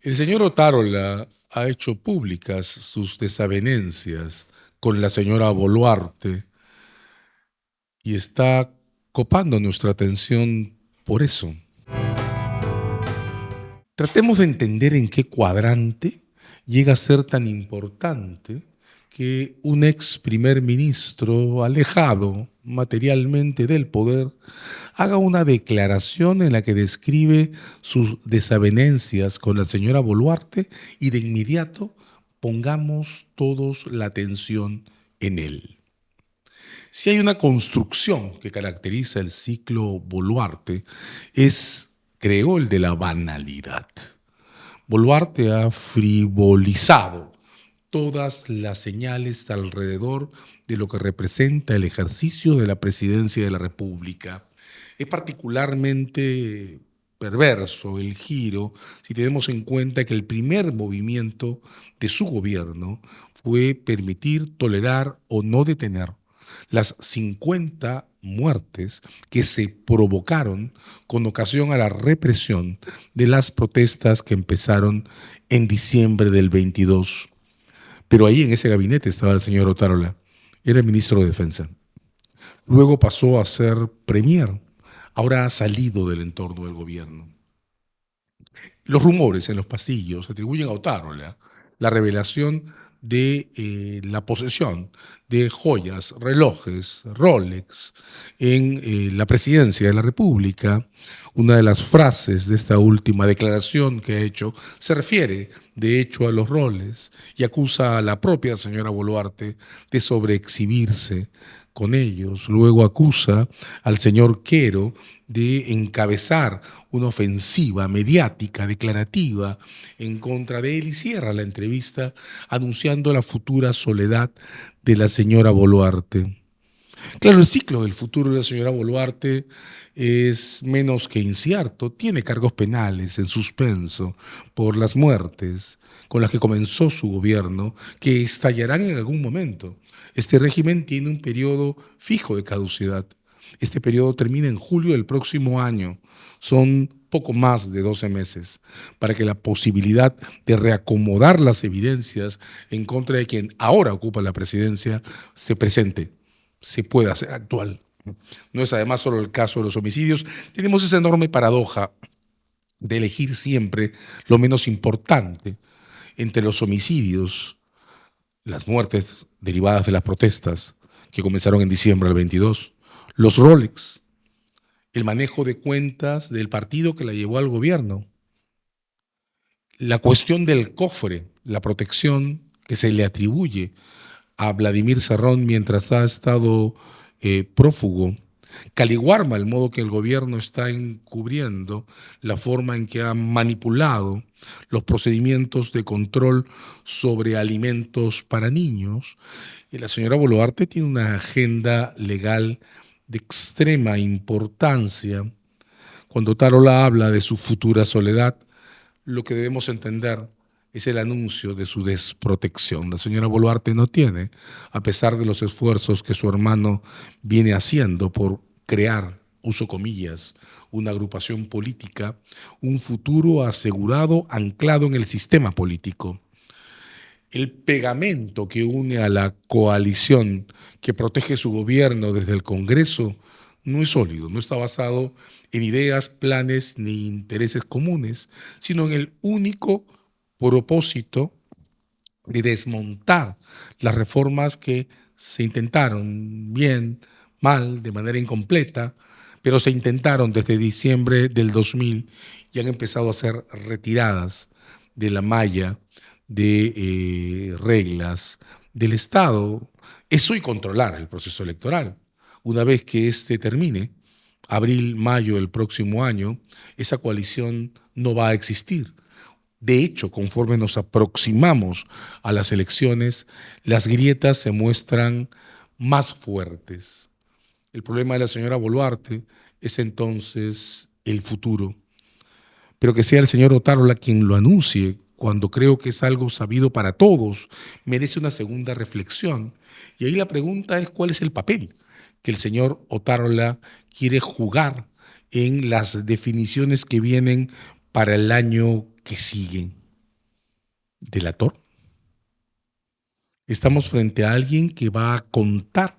El señor Otárola ha hecho públicas sus desavenencias con la señora Boluarte y está copando nuestra atención por eso. Tratemos de entender en qué cuadrante llega a ser tan importante que un ex primer ministro alejado materialmente del poder haga una declaración en la que describe sus desavenencias con la señora Boluarte y de inmediato pongamos todos la atención en él. Si hay una construcción que caracteriza el ciclo Boluarte, es, creo, el de la banalidad. Boluarte ha frivolizado todas las señales alrededor de lo que representa el ejercicio de la presidencia de la República. Es particularmente perverso el giro si tenemos en cuenta que el primer movimiento de su gobierno fue permitir, tolerar o no detener las 50 muertes que se provocaron con ocasión a la represión de las protestas que empezaron en diciembre del 22. Pero ahí en ese gabinete estaba el señor Otárola, era el ministro de Defensa. Luego pasó a ser premier, ahora ha salido del entorno del gobierno. Los rumores en los pasillos atribuyen a Otárola la revelación de la posesión de joyas, relojes, Rolex en la presidencia de la República. Una de las frases de esta última declaración que ha hecho se refiere, de hecho, a los roles y acusa a la propia señora Boluarte de sobreexhibirse con ellos. Luego acusa al señor Quero de encabezar una ofensiva mediática, declarativa, en contra de él y cierra la entrevista anunciando la futura soledad de la señora Boluarte. Claro, el ciclo del futuro de la señora Boluarte es menos que incierto. Tiene cargos penales en suspenso por las muertes con las que comenzó su gobierno, que estallarán en algún momento. Este régimen tiene un periodo fijo de caducidad. Este periodo termina en julio del próximo año. Son poco más de 12 meses para que la posibilidad de reacomodar las evidencias en contra de quien ahora ocupa la presidencia se presente, se pueda hacer actual. No es además solo el caso de los homicidios, tenemos esa enorme paradoja de elegir siempre lo menos importante entre los homicidios, las muertes derivadas de las protestas que comenzaron en diciembre del 22, los Rolex, el manejo de cuentas del partido que la llevó al gobierno, la cuestión del cofre, la protección que se le atribuye a Vladimir Cerrón mientras ha estado prófugo, Caliwarma, el modo que el gobierno está encubriendo, la forma en que ha manipulado los procedimientos de control sobre alimentos para niños. Y la señora Boluarte tiene una agenda legal de extrema importancia. Cuando Tarola habla de su futura soledad, lo que debemos entender es el anuncio de su desprotección. La señora Boluarte no tiene, a pesar de los esfuerzos que su hermano viene haciendo por crear, uso comillas, una agrupación política, un futuro asegurado anclado en el sistema político. El pegamento que une a la coalición que protege su gobierno desde el Congreso no es sólido, no está basado en ideas, planes ni intereses comunes, sino en el único propósito de desmontar las reformas que se intentaron bien, mal, de manera incompleta, pero se intentaron desde diciembre del 2000 y han empezado a ser retiradas de la malla de reglas del Estado. Eso y controlar el proceso electoral. Una vez que este termine, abril, mayo del próximo año, esa coalición no va a existir. De hecho, conforme nos aproximamos a las elecciones, las grietas se muestran más fuertes. El problema de la señora Boluarte es entonces el futuro, pero que sea el señor Otárola quien lo anuncie cuando creo que es algo sabido para todos, merece una segunda reflexión. Y ahí la pregunta es cuál es el papel que el señor Otárola quiere jugar en las definiciones que vienen para el año que sigue. delator. Estamos frente a alguien que va a contar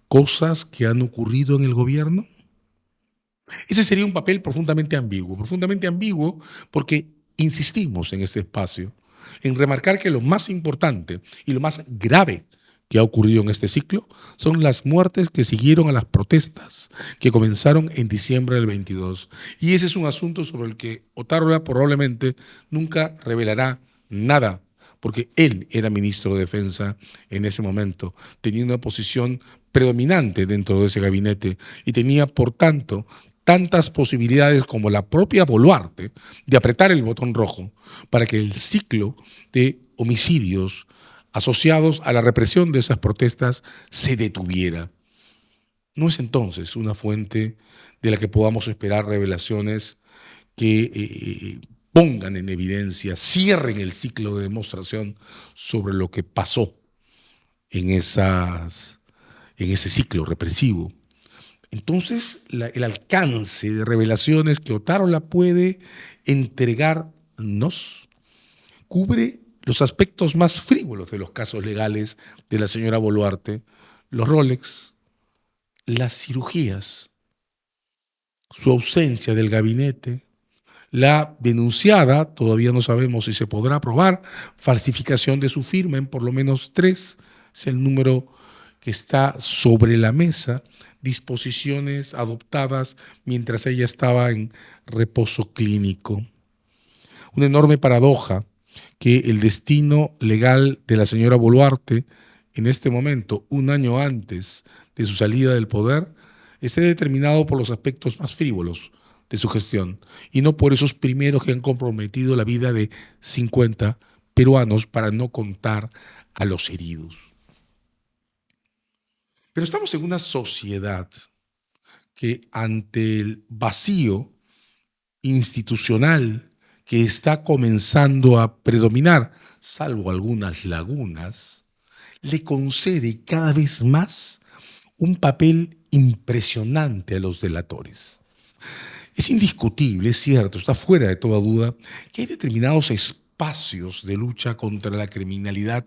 cosas que han ocurrido en el gobierno. Ese sería un papel profundamente ambiguo porque insistimos en este espacio en remarcar que lo más importante y lo más grave que ha ocurrido en este ciclo son las muertes que siguieron a las protestas que comenzaron en diciembre del 22. Y ese es un asunto sobre el que Otárola probablemente nunca revelará nada, porque él era ministro de Defensa en ese momento, tenía una posición predominante dentro de ese gabinete y tenía, por tanto, tantas posibilidades como la propia Boluarte de apretar el botón rojo para que el ciclo de homicidios asociados a la represión de esas protestas se detuviera. No es entonces una fuente de la que podamos esperar revelaciones que pongan en evidencia, cierren el ciclo de demostración sobre lo que pasó en ese ciclo represivo. Entonces, el alcance de revelaciones que Otárola puede entregarnos cubre los aspectos más frívolos de los casos legales de la señora Boluarte, los Rolex, las cirugías, su ausencia del gabinete, la denunciada, todavía no sabemos si se podrá probar, falsificación de su firma en por lo menos 3, es el número que está sobre la mesa, disposiciones adoptadas mientras ella estaba en reposo clínico. Una enorme paradoja que el destino legal de la señora Boluarte en este momento, un año antes de su salida del poder, esté determinado por los aspectos más frívolos de su gestión y no por esos primeros que han comprometido la vida de 50 peruanos, para no contar a los heridos. Pero estamos en una sociedad que, ante el vacío institucional que está comenzando a predominar, salvo algunas lagunas, le concede cada vez más un papel impresionante a los delatores. Es indiscutible, es cierto, está fuera de toda duda, que hay determinados espacios de lucha contra la criminalidad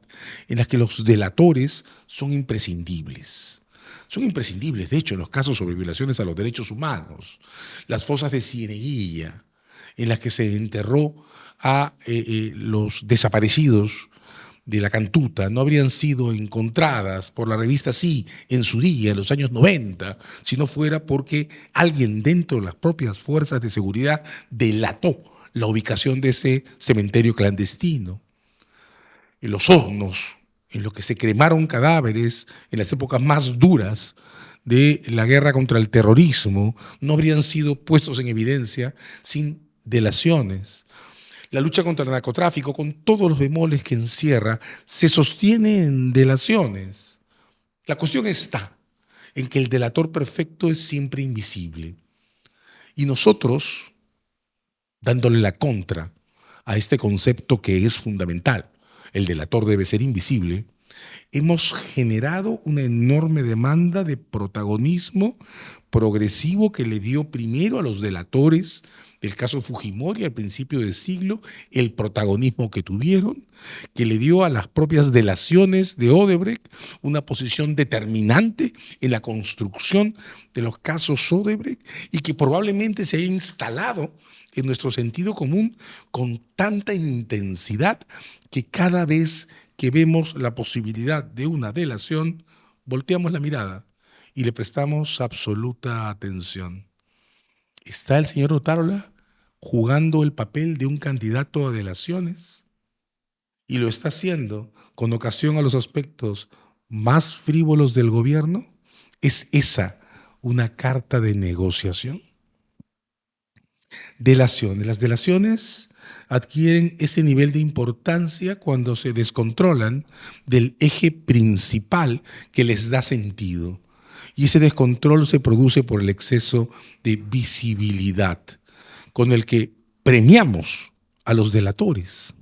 en las que los delatores son imprescindibles. Son imprescindibles, de hecho, en los casos sobre violaciones a los derechos humanos, las fosas de Cieneguilla, en las que se enterró a los desaparecidos de la Cantuta, no habrían sido encontradas por la revista Sí en su día, en los años 90, si no fuera porque alguien dentro de las propias fuerzas de seguridad delató la ubicación de ese cementerio clandestino. En los hornos, en los que se cremaron cadáveres en las épocas más duras de la guerra contra el terrorismo, no habrían sido puestos en evidencia sin delaciones. La lucha contra el narcotráfico, con todos los bemoles que encierra, se sostiene en delaciones. La cuestión está en que el delator perfecto es siempre invisible. Y nosotros, dándole la contra a este concepto que es fundamental, el delator debe ser invisible, hemos generado una enorme demanda de protagonismo progresivo que le dio primero a los delatores del caso Fujimori al principio del siglo el protagonismo que tuvieron, que le dio a las propias delaciones de Odebrecht una posición determinante en la construcción de los casos Odebrecht y que probablemente se haya instalado en nuestro sentido común con tanta intensidad que cada vez que vemos la posibilidad de una delación, volteamos la mirada y le prestamos absoluta atención. ¿Está el señor Otárola jugando el papel de un candidato a delaciones? ¿Y lo está haciendo con ocasión a los aspectos más frívolos del gobierno? ¿Es esa una carta de negociación? Delaciones. Las delaciones adquieren ese nivel de importancia cuando se descontrolan del eje principal que les da sentido. Y ese descontrol se produce por el exceso de visibilidad con el que premiamos a los delatores.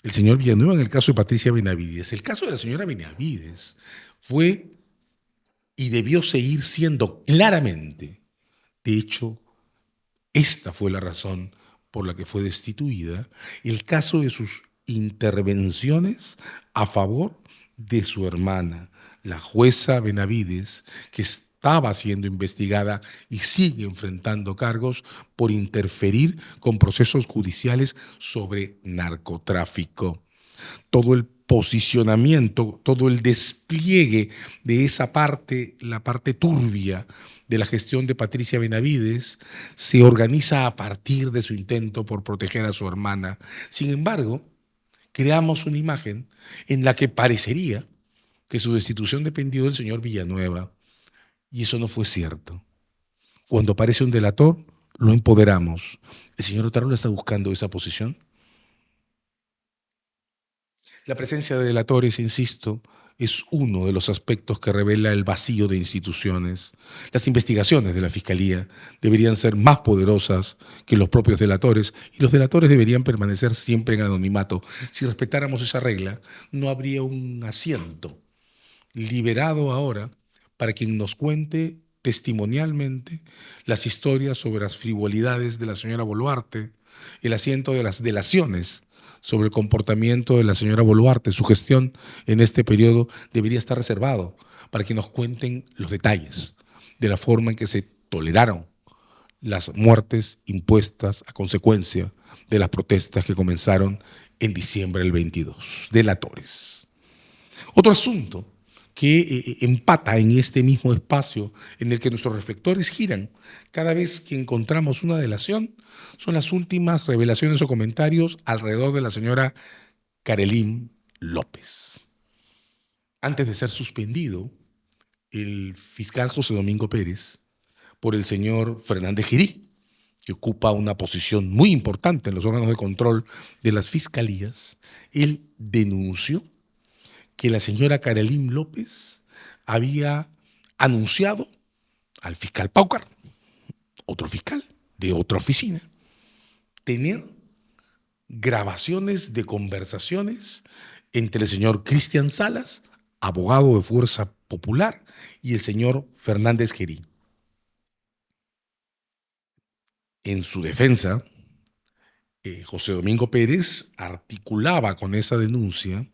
El señor Villanueva en el caso de Patricia Benavides. El caso de la señora Benavides fue y debió seguir siendo claramente, de hecho, esta fue la razón por la que fue destituida, el caso de sus intervenciones a favor de su hermana, la jueza Benavides, que estaba siendo investigada y sigue enfrentando cargos por interferir con procesos judiciales sobre narcotráfico. Todo el posicionamiento, todo el despliegue de esa parte, la parte turbia de la gestión de Patricia Benavides, se organiza a partir de su intento por proteger a su hermana. Sin embargo, creamos una imagen en la que parecería que su destitución dependió del señor Villanueva, y eso no fue cierto. Cuando aparece un delator, lo empoderamos. ¿El señor Otárola está buscando esa posición? La presencia de delatores, insisto, es uno de los aspectos que revela el vacío de instituciones. Las investigaciones de la Fiscalía deberían ser más poderosas que los propios delatores, y los delatores deberían permanecer siempre en anonimato. Si respetáramos esa regla, no habría un asiento liberado ahora para quien nos cuente testimonialmente las historias sobre las frivolidades de la señora Boluarte, el asiento de las delaciones sobre el comportamiento de la señora Boluarte. Su gestión en este periodo debería estar reservado para que nos cuenten los detalles de la forma en que se toleraron las muertes impuestas a consecuencia de las protestas que comenzaron en diciembre del 22. Delatores. Otro asunto que empata en este mismo espacio en el que nuestros reflectores giran cada vez que encontramos una delación son las últimas revelaciones o comentarios alrededor de la señora Carelín López. Antes de ser suspendido el fiscal José Domingo Pérez por el señor Fernández Girí, que ocupa una posición muy importante en los órganos de control de las fiscalías, él denunció que la señora Carelín López había anunciado al fiscal Paucar, otro fiscal de otra oficina, tener grabaciones de conversaciones entre el señor Cristian Salas, abogado de Fuerza Popular, y el señor Fernández Girí. En su defensa, José Domingo Pérez articulaba con esa denuncia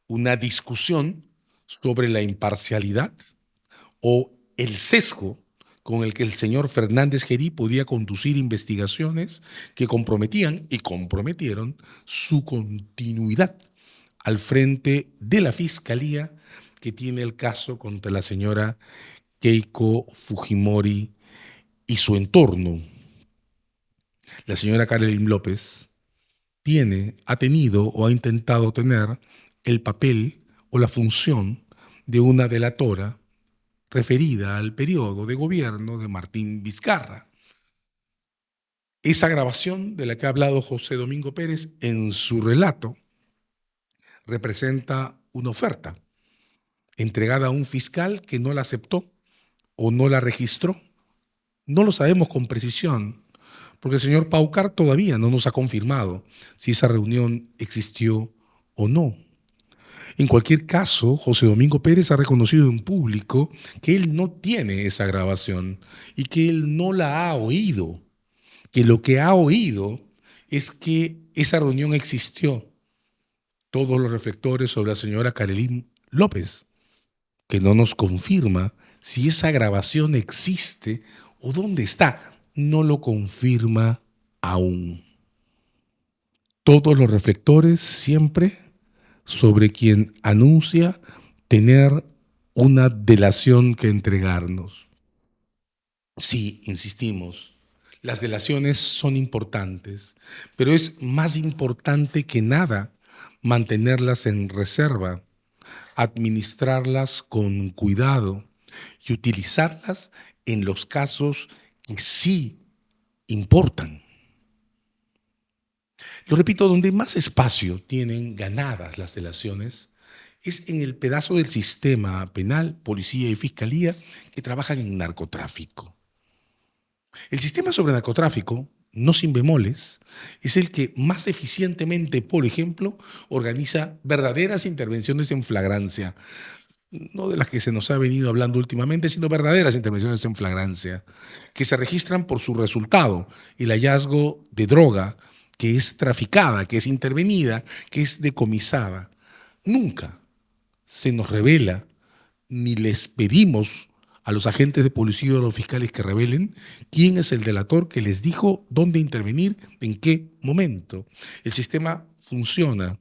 una discusión sobre la imparcialidad o el sesgo con el que el señor Fernández Girí podía conducir investigaciones que comprometían y comprometieron su continuidad al frente de la fiscalía que tiene el caso contra la señora Keiko Fujimori y su entorno. La señora Carelín López ha tenido o ha intentado tener el papel o la función de una delatora referida al periodo de gobierno de Martín Vizcarra. Esa grabación de la que ha hablado José Domingo Pérez en su relato representa una oferta entregada a un fiscal que no la aceptó o no la registró. No lo sabemos con precisión, porque el señor Paucar todavía no nos ha confirmado si esa reunión existió o no. En cualquier caso, José Domingo Pérez ha reconocido en público que él no tiene esa grabación y que él no la ha oído, que lo que ha oído es que esa reunión existió. Todos los reflectores sobre la señora Carelín López, que no nos confirma si esa grabación existe o dónde está, no lo confirma aún. Todos los reflectores siempre sobre quien anuncia tener una delación que entregarnos. Sí, insistimos, las delaciones son importantes, pero es más importante que nada mantenerlas en reserva, administrarlas con cuidado y utilizarlas en los casos que sí importan. Lo repito, donde más espacio tienen ganadas las delaciones es en el pedazo del sistema penal, policía y fiscalía que trabajan en narcotráfico. El sistema sobre narcotráfico, no sin bemoles, es el que más eficientemente, por ejemplo, organiza verdaderas intervenciones en flagrancia, no de las que se nos ha venido hablando últimamente, sino verdaderas intervenciones en flagrancia, que se registran por su resultado, el hallazgo de droga que es traficada, que es intervenida, que es decomisada. Nunca se nos revela ni les pedimos a los agentes de policía o a los fiscales que revelen quién es el delator que les dijo dónde intervenir, en qué momento. El sistema funciona,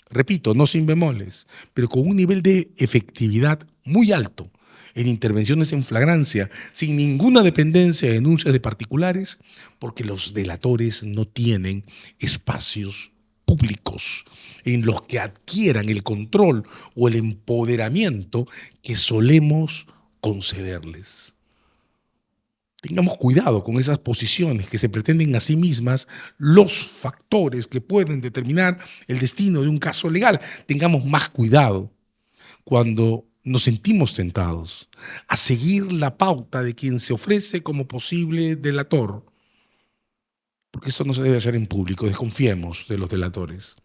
repito, no sin bemoles, pero con un nivel de efectividad muy alto en intervenciones en flagrancia, sin ninguna dependencia de denuncias de particulares, porque los delatores no tienen espacios públicos en los que adquieran el control o el empoderamiento que solemos concederles. Tengamos cuidado con esas posiciones que se pretenden a sí mismas los factores que pueden determinar el destino de un caso legal. Tengamos más cuidado cuando nos sentimos tentados a seguir la pauta de quien se ofrece como posible delator, porque esto no se debe hacer en público, desconfiemos de los delatores.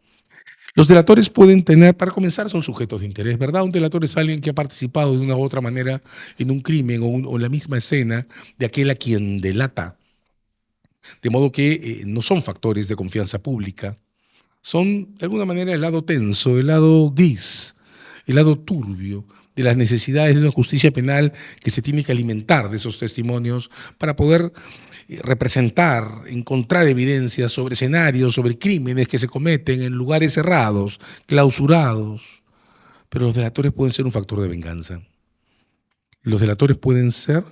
Los delatores pueden tener, para comenzar, son sujetos de interés, ¿verdad? Un delator es alguien que ha participado de una u otra manera en un crimen o en la misma escena de aquel a quien delata. De modo que no son factores de confianza pública, son de alguna manera el lado tenso, el lado gris, el lado turbio de las necesidades de una justicia penal que se tiene que alimentar de esos testimonios para poder representar, encontrar evidencias sobre escenarios, sobre crímenes que se cometen en lugares cerrados, clausurados. Pero los delatores pueden ser un factor de venganza. Los delatores pueden ser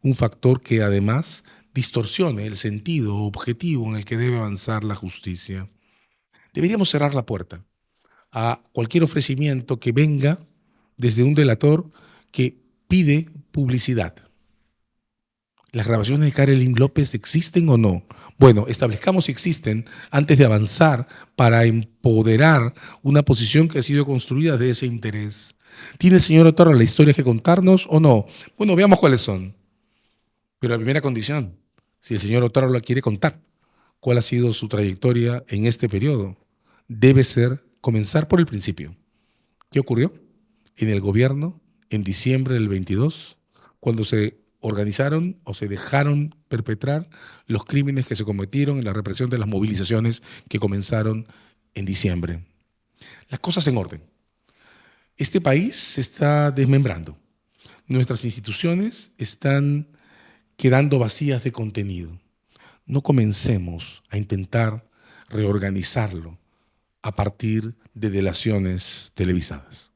un factor que además distorsione el sentido objetivo en el que debe avanzar la justicia. Deberíamos cerrar la puerta a cualquier ofrecimiento que venga desde un delator que pide publicidad. ¿Las grabaciones de Karelyn López existen o no? Bueno, establezcamos si existen antes de avanzar para empoderar una posición que ha sido construida de ese interés. ¿Tiene el señor Otárola la historia que contarnos o no? Bueno, veamos cuáles son. Pero la primera condición, si el señor Otárola la quiere contar, cuál ha sido su trayectoria en este periodo, debe ser comenzar por el principio. ¿Qué ocurrió en el gobierno en diciembre del 22, cuando se organizaron o se dejaron perpetrar los crímenes que se cometieron en la represión de las movilizaciones que comenzaron en diciembre? Las cosas en orden. Este país se está desmembrando. Nuestras instituciones están quedando vacías de contenido. No comencemos a intentar reorganizarlo a partir de delaciones televisadas.